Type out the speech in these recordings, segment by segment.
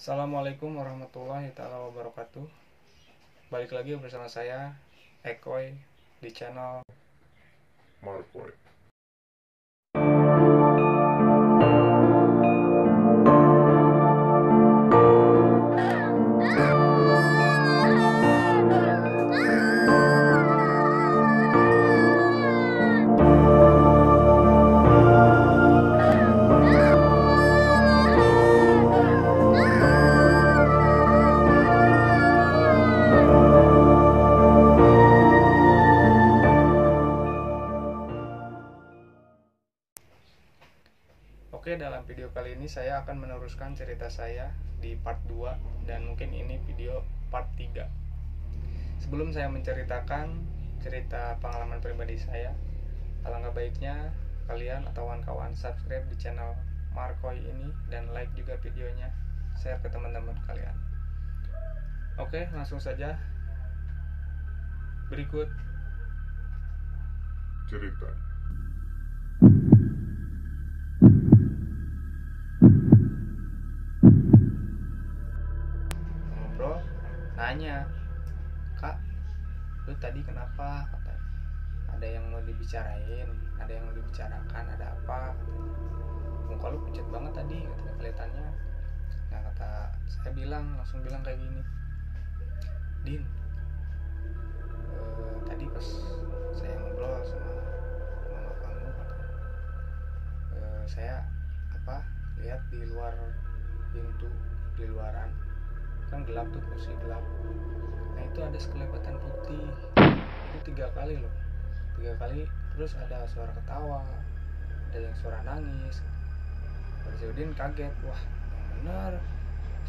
Assalamualaikum warahmatullahi taala wabarakatuh. Balik lagi bersama saya Ekoy di channel Markoy. Oke, dalam video kali ini saya akan meneruskan cerita saya di part 2 dan mungkin ini video part 3. Sebelum saya menceritakan cerita pengalaman pribadi saya, alangkah baiknya kalian atau kawan-kawan subscribe di channel Markoy ini dan like juga videonya, share ke teman-teman kalian. Oke, langsung saja. Berikut Cerita. ngobrol, nanya, "Kak, lu tadi kenapa?" katanya. "Ada yang mau dibicarain, ada yang mau dibicarakan, ada apa?" katanya. "Muka lu pucat banget tadi," katanya, "kelihatannya." Nah, kata saya langsung bilang kayak gini, "Din, tadi pas saya ngobrol sama mama kamu, katanya, saya lihat di luar pintu, di luaran kan gelap tuh, posisi gelap. Nah, itu ada sekelebatan putih. Itu 3 kali loh, 3 kali. Terus ada suara ketawa, ada yang suara nangis." Pak Zudin kaget, "Wah, yang benar.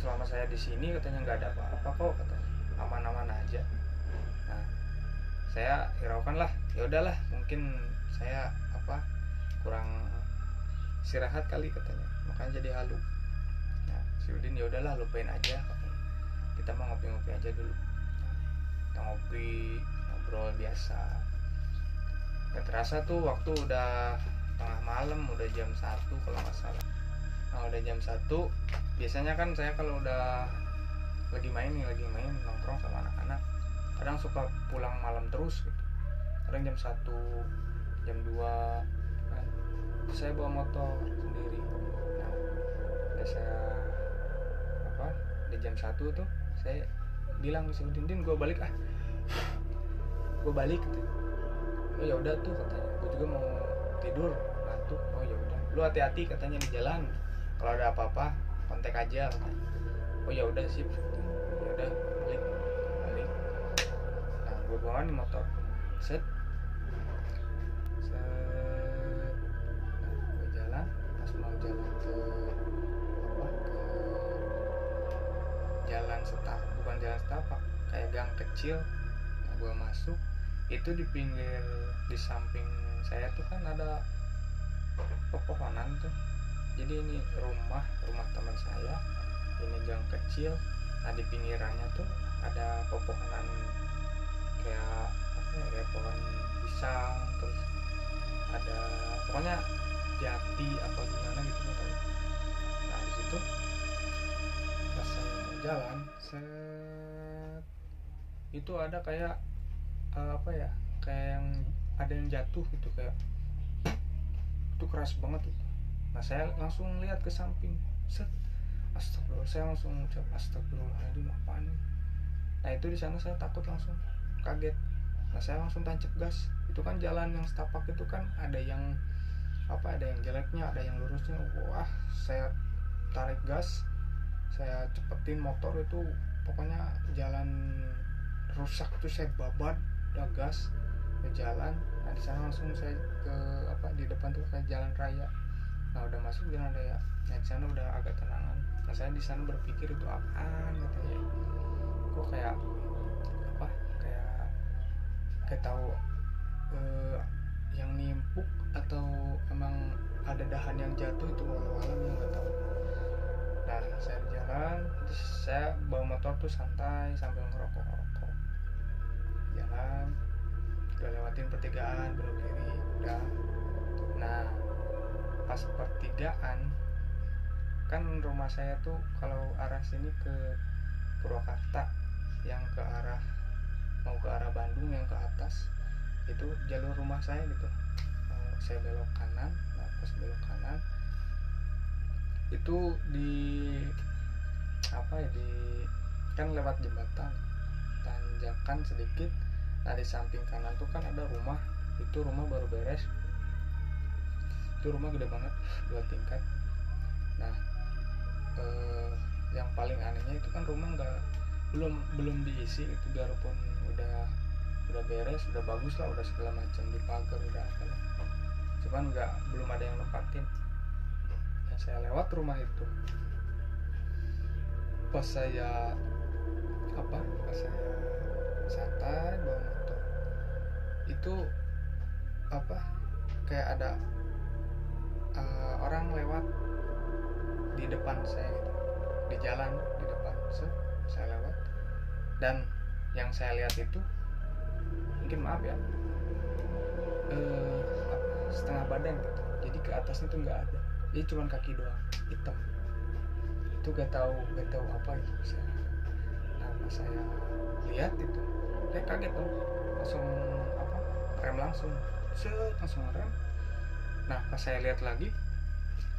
Selama saya di sini katanya nggak ada apa-apa kok," katanya, "aman-aman aja." Nah, saya hiraukan lah, ya udahlah, mungkin saya kurang istirahat kali, katanya, makanya jadi halu. Nah, si Udin, "Ya udahlah, lupain aja," katanya, "kita mau ngopi-ngopi aja dulu." Nah, kita ngopi, ngobrol biasa. Gak terasa tuh waktu udah tengah malam, udah jam 1 kalau nggak salah. Nah, udah jam 1, biasanya kan saya kalau udah lagi main nongkrong sama anak-anak, kadang suka pulang malam terus gitu. Kadang jam 1, jam 2 kan. Terus saya bawa motor sendiri. Nah, udah saya di jam 1 tuh saya bilang ke si Udin, "Din, gue balik ah." "Gue balik," gitu. "Oh ya udah tuh," katanya, "gue juga mau tidur, ngantuk." "Oh ya udah, lu hati-hati," katanya, "di jalan. Kalau ada apa-apa kontak aja," katanya. "Oh ya udah, sip." Ya udah, balik. Nah, gue bawa nih motor, set. Nah, gue jalan, pas mau jalan ke jalan bukan jalan setapak, kayak gang kecil. Nah, gue masuk, itu di samping saya tuh kan ada pepohonan tuh. Jadi ini rumah teman saya, ini gang kecil. Nah, di pinggirannya tuh ada pepohonan kayak kayak pohon pisang, terus ada pokoknya jati apa gimana gitu, nggak tahu. Nah, di situ pas saya mau jalan, set, itu ada kayak kayak yang ada yang jatuh gitu, kayak itu keras banget gitu. Nah, saya langsung lihat ke samping, set, astagfirullah, saya langsung ucap astagfirullahaladzim, apaan ini. Nah, itu di sana saya takut, langsung kaget. Nah, saya langsung tancap gas. Itu kan jalan yang setapak itu kan ada yang ada yang jeleknya, ada yang lurusnya. Wah, saya tarik gas, saya cepetin motor itu, pokoknya jalan rusak tuh saya babat, udah gas ke jalan. Nah, di sana langsung saya ke di depan tuh kayak jalan raya. Nah, udah masuk jalan raya. Nah, di sana udah agak tenangan. Nah, saya di sana berpikir, itu apaan, katanya, kok kayak kayak tahu yang nimpuk atau emang ada dahan yang jatuh, itu walau-walau yang nggak tahu. Nah, saya jalan, terus saya bawa motor tuh santai sambil ngerokok. Jalan, udah lewatin pertigaan, belok kiri, udah. Nah, pas pertigaan kan rumah saya tuh kalau arah sini ke Purwakarta, yang ke arah mau ke arah Bandung yang ke atas itu jalur rumah saya gitu. Saya belok kanan, nah pas belok kanan itu di apa ya, di kan lewat jembatan tanjakan sedikit. Nah di samping kanan tuh kan ada rumah, itu rumah baru beres, itu rumah gede banget 2 tingkat. Nah yang paling anehnya itu kan rumah belum diisi itu, biarpun udah beres, udah bagus lah, udah segala macam, di pagar udah apa lah, cuman belum ada yang nempatin. Yang saya lewat rumah itu, pas saya santai bawa motor itu kayak ada orang lewat di depan saya gitu, di jalan di depan. Saya lewat, dan yang saya lihat itu mungkin maaf ya, setengah badan gitu, jadi ke atasnya tuh nggak ada, jadi cuman kaki doang hitam. Itu gak tahu apa itu. Nah pas saya lihat itu, saya kaget dong, langsung rem langsung rem. Nah pas saya lihat lagi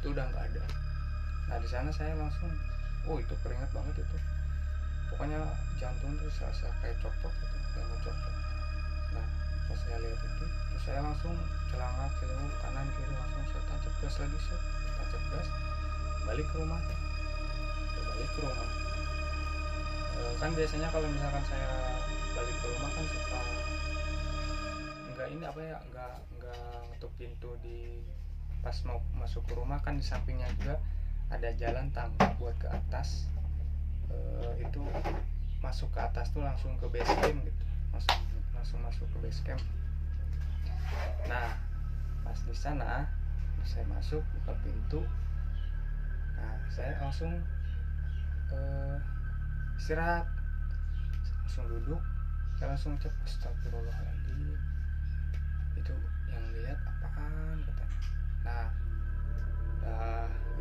itu udah nggak ada. Nah di sana saya langsung, itu keringat banget itu, pokoknya jantung tuh serasa kayak copot gitu, kayak mau copot. Nah pas saya lihat itu, terus saya langsung celangak kanan kiri, langsung saya tancap gas lagi, balik ke rumah. Kan biasanya kalau misalkan saya balik ke rumah kan suka nggak ngetuk pintu di pas mau masuk ke rumah. Kan di sampingnya juga ada jalan tangga buat ke atas. Itu masuk ke atas tuh langsung ke base camp gitu, langsung masuk ke base camp. Nah pas di sana saya masuk, buka pintu, nah saya langsung istirahat, langsung duduk, saya langsung ucap astagfirullahaladzim, itu yang lihat apaan katanya. Nah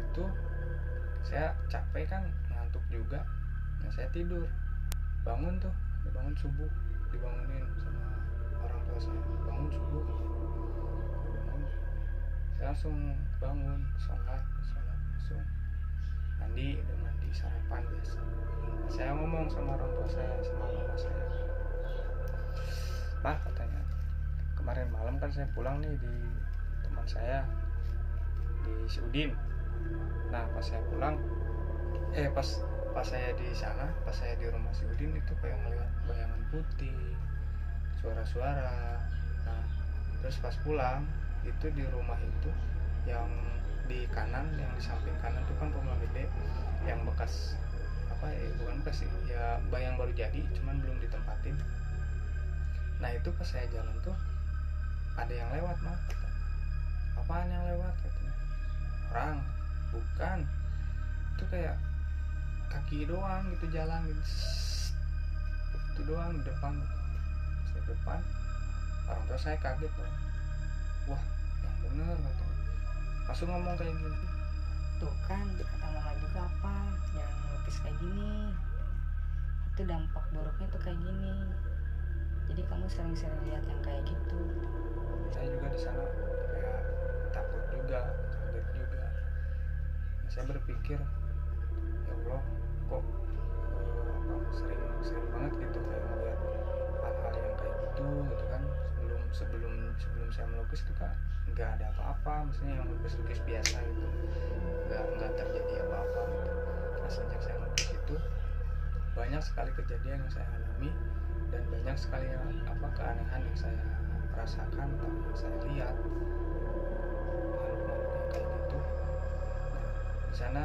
itu saya capek kan, ngantuk juga. Nah saya tidur, bangun subuh, dibangunin sama orang tua saya, bangun subuh, saya langsung bangun, sholat langsung mandi sarapan biasa. Saya ngomong sama orang tua saya, sama mama saya, "Pak," katanya, "kemarin malam kan saya pulang nih di teman saya di Siudin. Nah pas saya pulang, pas saya di sana, pas saya di rumah Siudin itu kayak ngeliat bayangan putih, suara-suara. Nah terus pas pulang itu di rumah itu yang di kanan, yang di samping kanan tuh kan rumah gede yang bekas bukan bekas sih ya, bayang baru jadi cuman belum ditempatin. Nah itu pas saya jalan tuh ada yang lewat, mah. Apaan yang lewat katanya? Orang? Bukan, itu kayak kaki doang gitu, jalan gitu, itu doang di depan. Saya depan, orang tua saya kaget loh. Wah yang bener katanya, langsung ngomong kayak gini, tuh kan kata mama juga apa, jangan ngelukis kayak gini, itu dampak buruknya tuh kayak gini, jadi kamu sering-sering lihat yang kayak gitu. Saya juga di sana kayak takut juga, kaget juga. Nah, saya berpikir, ya Allah, kok sering banget gitu kayak melihat hal-hal yang kayak gitu kan. Sebelum saya melukis itu kan nggak ada apa-apa, maksudnya yang lukis biasa gitu, nggak terjadi apa-apa gitu. Nah sejak saya melukis itu banyak sekali kejadian yang saya alami, dan banyak sekali keanehan yang saya rasakan atau yang saya lihat, makhluk-makhluk yang kayak gitu. Nah di sana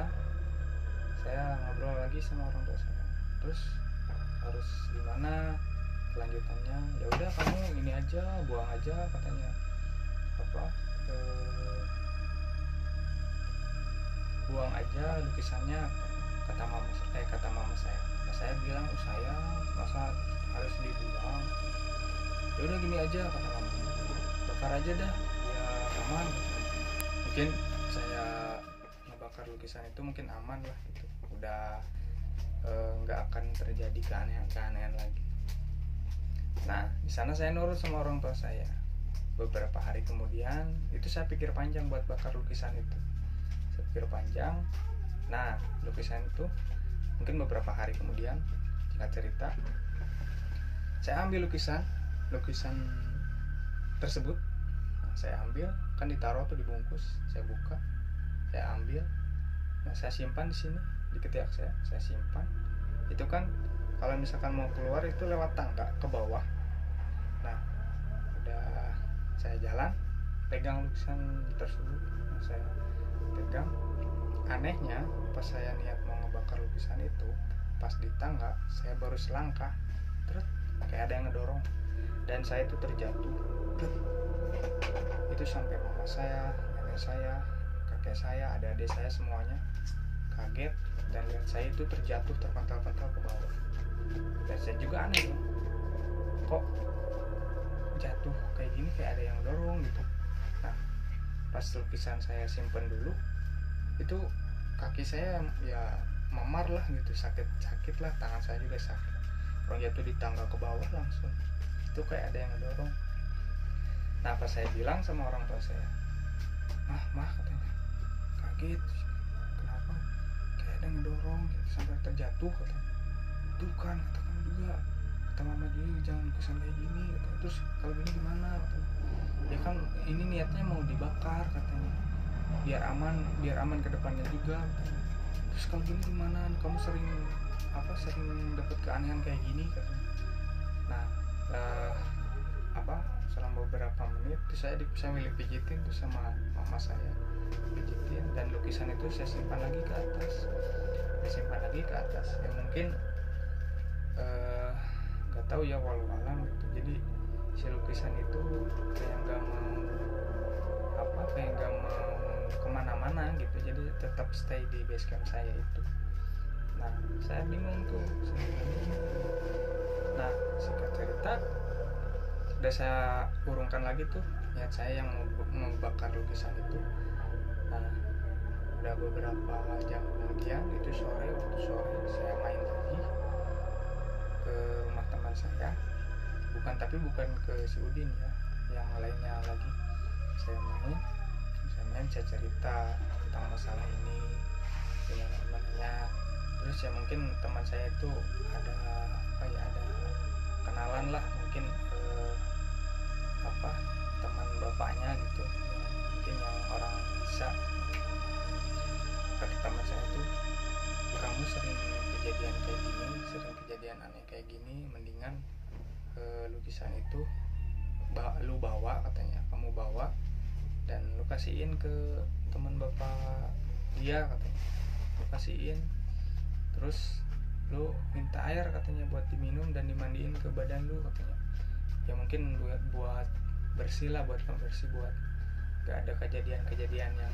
saya ngobrol lagi sama orang tua saya, terus harus gimana kelanjutannya. Ya udah kamu ini aja, buang aja katanya, buang aja lukisannya, kata mama saya. Nah, saya bilang, saya masa harus dibuang? Ya udah gini aja kata mama, bakar aja dah, ya aman. Mungkin saya bakar lukisan itu mungkin aman lah gitu, udah nggak akan terjadi keanehan lagi. Nah di sana saya nurut sama orang tua saya. Beberapa hari kemudian itu saya pikir panjang buat bakar lukisan itu. Saya pikir panjang. Nah lukisan itu mungkin beberapa hari kemudian, singkat cerita, saya ambil lukisan tersebut. Nah, saya ambil, kan ditaruh tuh dibungkus, saya buka, saya ambil. Nah saya simpan di sini di ketiak saya simpan. Itu kan kalau misalkan mau keluar itu lewat tangga ke bawah. Nah udah saya jalan pegang lukisan tersebut. Nah, saya pegang. Anehnya pas saya niat mau ngebakar lukisan itu, pas di tangga saya baru selangkah, terus kayak ada yang ngedorong dan saya itu terjatuh. Itu sampai mama saya, nenek saya, kakek saya, adik-adik saya semuanya kaget dan lihat saya itu terjatuh terpental-pental ke bawah. Dan saya juga aneh loh, kok jatuh kayak gini, kayak ada yang dorong gitu. Nah pas lukisan saya simpen dulu, itu kaki saya ya memar lah gitu, sakit lah, tangan saya juga sakit. Orang jatuh di tangga ke bawah langsung, itu kayak ada yang ngedorong. Nah pas saya bilang sama orang tua saya, mah katanya, kaget, kenapa kayak ada yang ngedorong gitu, sampai terjatuh katanya. Tuh kan kata kamu juga, kata mama juga jangan lukisan kayak gini katanya. Terus kalau gini gimana katanya. Ya kan ini niatnya mau dibakar katanya, biar aman ke depannya juga katanya. Terus kalau gini gimana, kamu sering dapat keanehan kayak gini katanya. Nah selama beberapa menit terus saya milih pijitin tuh sama mama saya, pijitin, dan lukisan itu saya simpan lagi ke atas. Ya mungkin nggak tahu ya, walau alam gitu. Jadi si lukisan itu kayak nggak mau kemana-mana gitu, jadi tetap stay di base camp saya itu. Nah saya bingung tuh. Nah singkat cerita, udah saya urungkan lagi tuh niat saya yang mau bakar lukisan itu. Nah udah beberapa jam kemudian, itu waktu sore saya main lagi ke rumah teman saya, bukan ke si Udin ya, yang lainnya lagi. Saya cerita tentang masalah ini gimana. Terus ya mungkin teman saya itu ada kenalan lah, mungkin teman bapaknya gitu, mungkin yang orang bisa. Kata teman saya tuh, kamu sering kejadian aneh kayak gini, mendingan lukisan itu lu bawa katanya, kamu bawa dan lu kasihin ke teman bapak dia katanya, lu kasihin, terus lu minta air katanya buat diminum dan dimandiin ke badan lu katanya. Ya mungkin buat bersih lah, buat pembersih, buat gak ada kejadian yang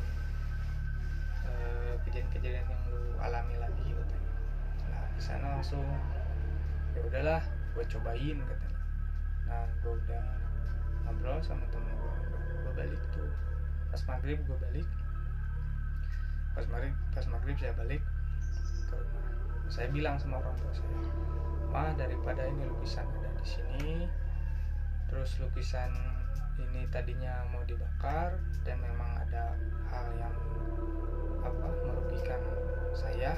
lu alami lagi katanya. Nah di sana langsung ya udahlah, gue cobain katanya. Nah gue udah ngobrol sama temen gue balik tuh pas maghrib saya balik ke rumah. Saya bilang sama orang tua saya, daripada ini lukisan ada di sini, terus lukisan ini tadinya mau dibakar dan memang ada hal yang merugikan saya,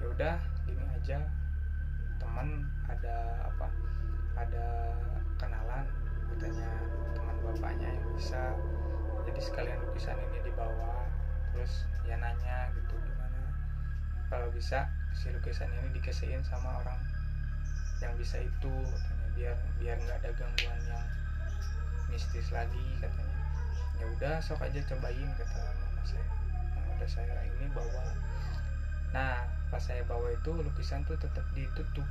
ya udah gini aja, teman ada kenalan katanya, teman bapaknya yang bisa, jadi sekalian lukisan ini dibawa, terus ya nanya gitu gimana kalau bisa si lukisan ini dikasihin sama orang yang bisa itu katanya, biar nggak ada gangguan yang mistis lagi katanya. Ya udah sok aja cobain kata mama saya. Nah, udah saya ini bawa. Nah pas saya bawa itu lukisan tuh tetap ditutup,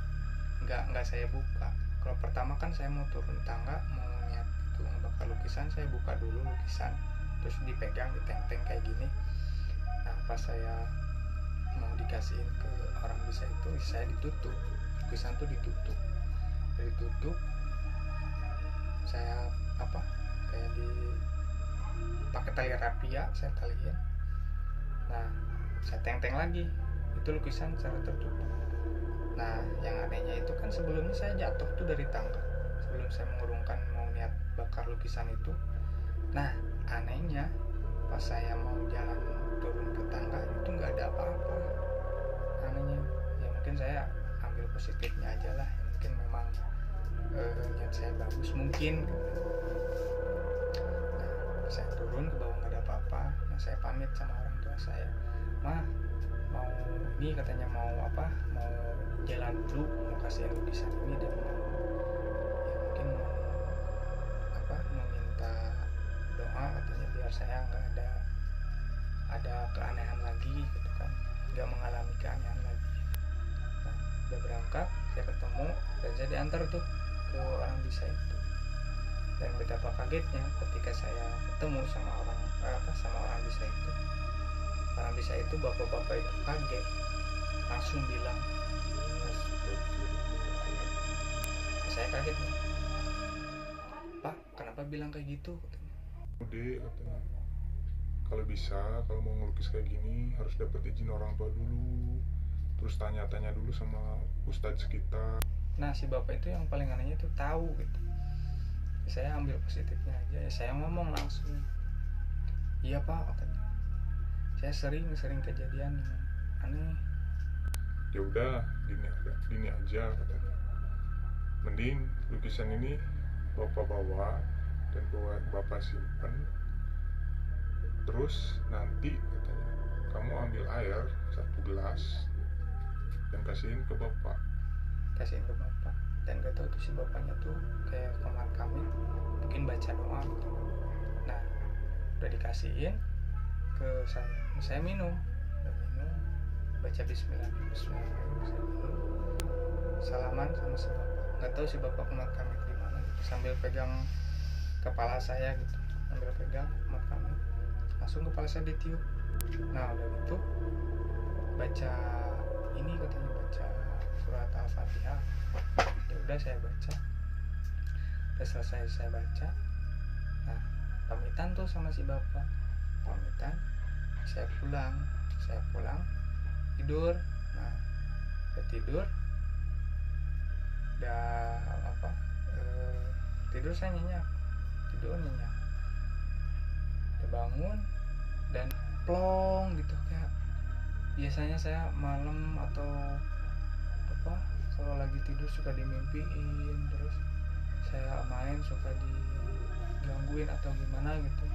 nggak saya buka. Kalau pertama kan saya mau turun tangga, mau niat itu ngebakar lukisan, saya buka dulu lukisan, terus dipegang, diteng-teng kayak gini. Nah pas saya mau dikasihin ke orang bisa itu, saya ditutup, lukisan tuh ditutup, saya kayak di pakai tali rapia, saya taliin, Nah saya teng-teng lagi, itu lukisan secara tertutup. Nah yang anehnya itu kan sebelumnya saya jatuh tuh dari tangga sebelum saya mengurungkan mau niat bakar lukisan itu. Nah anehnya pas saya mau jalan turun ke tangga itu nggak ada apa-apa. Anehnya ya mungkin saya ambil positifnya aja lah ya, mungkin memang niat saya bagus mungkin. Nah saya turun ke bawah nggak ada apa-apa. Nah saya pamit sama orang tua saya, mah mau ini katanya mau apa, mau jalan dulu mau kasih lukisan ini dan mau ya mungkin mau apa meminta doa katanya biar saya nggak ada keanehan lagi gitu kan, nggak mengalami keanehan lagi. Nah udah berangkat saya ketemu dan saya diantar tuh ke orang bisa itu. Dan betapa kagetnya ketika saya ketemu sama orang bisa itu. Orang bisa itu bapak-bapak itu kaget, langsung bilang, saya kaget nih, Pak kenapa bilang kayak gitu? Udah katanya, kalau bisa kalau mau ngelukis kayak gini harus dapat izin orang tua dulu, terus tanya-tanya dulu sama ustadz sekitar. Nah si bapak itu yang paling anehnya tuh tahu gitu. Saya ambil positifnya aja ya, saya ngomong langsung, iya Pak katanya, saya sering kejadian yang aneh. Ya udah gini aja katanya, mending lukisan ini bapak bawa dan bapak simpan, terus nanti katanya kamu ambil air 1 gelas dan kasihin ke bapak. Dan gak tau tuh si bapaknya tuh kayak komat kami mungkin baca doa gitu. Nah udah dikasihin ke saya minum, baca bismillah, saya minum, salaman sama si bapak. Nggak tahu si bapak komat kami di mana gitu. Sambil pegang kepala saya gitu, sambil pegang komat kami, langsung kepala saya ditiup. Nah udah gitu baca ini katanya, baca surat Al-Fatihah. Ya udah saya baca, udah selesai saya baca. Nah pamitan tuh sama si bapak, pamitan, saya pulang tidur. Nah udah tidur, tidur saya nyenyak, udah bangun dan plong gitu, kayak biasanya saya malam atau apa kalau lagi tidur suka dimimpiin, terus saya main suka digangguin atau gimana gitu.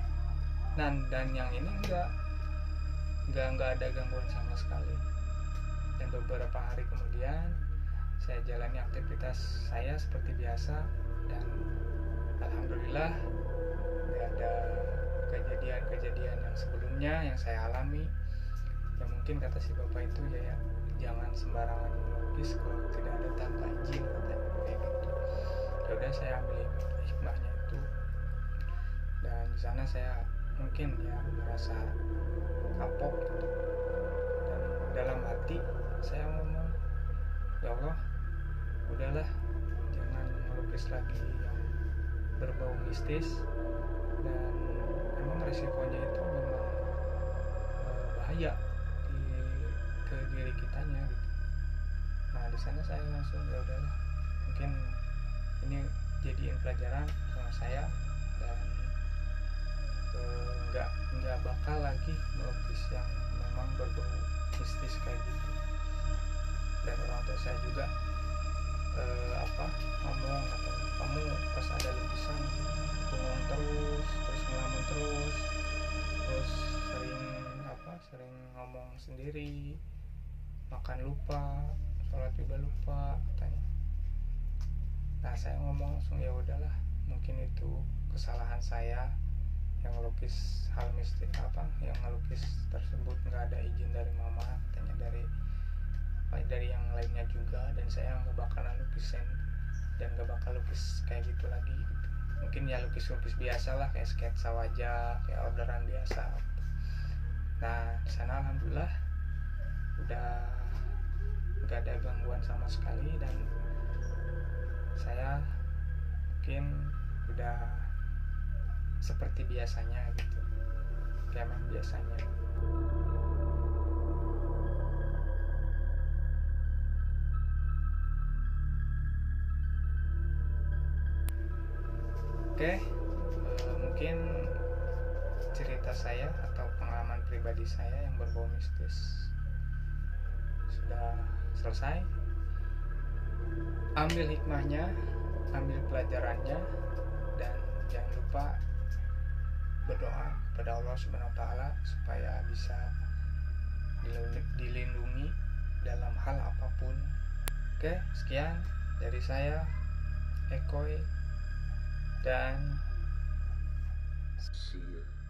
Dan yang ini enggak ada gangguan sama sekali. Dan beberapa hari kemudian saya jalani aktivitas saya seperti biasa dan alhamdulillah nggak ada kejadian yang sebelumnya yang saya alami. Ya mungkin kata si bapak itu ya jangan sembarangan melukis kalau tidak ada tanpa izin, katanya kayak gitu. Ya udah saya ambil hikmahnya itu, dan di sana saya mungkin ya merasa kapok gitu. Dan dalam hati saya ngomong, ya Allah udahlah jangan melukis lagi yang berbau mistis, dan memang resikonya itu memang bahaya ke diri kitanya gitu. Nah di sana saya langsung ya udahlah, mungkin ini jadiin pelajaran sama saya, dan nggak bakal lagi melukis yang memang berbau mistis kayak gitu. Dan orang tua saya juga ngomong, atau kamu pas ada lukisan bengong terus ngelamun terus sering ngomong sendiri, makan lupa, sholat juga lupa katanya. Nah saya ngomong langsung, ya udahlah mungkin itu kesalahan saya yang ngelukis hal mistis yang ngelukis tersebut nggak ada izin dari mama katanya, dari yang lainnya juga, dan saya nggak bakalan lukisin dan nggak bakal lukis kayak gitu lagi gitu. Mungkin ya lukis biasa lah, kayak sketsa wajah, kayak orderan biasa gitu. Nah di sana alhamdulillah udah nggak ada gangguan sama sekali, dan saya mungkin udah seperti biasanya gitu, kayak biasanya. Oke, mungkin cerita saya atau pengalaman pribadi saya yang berbau mistis sudah selesai. Ambil hikmahnya, ambil pelajarannya, dan jangan lupa berdoa kepada Allah Subhanahu wa taala supaya bisa dilindungi dalam hal apapun. Oke, sekian dari saya, Ekoy, dan See you.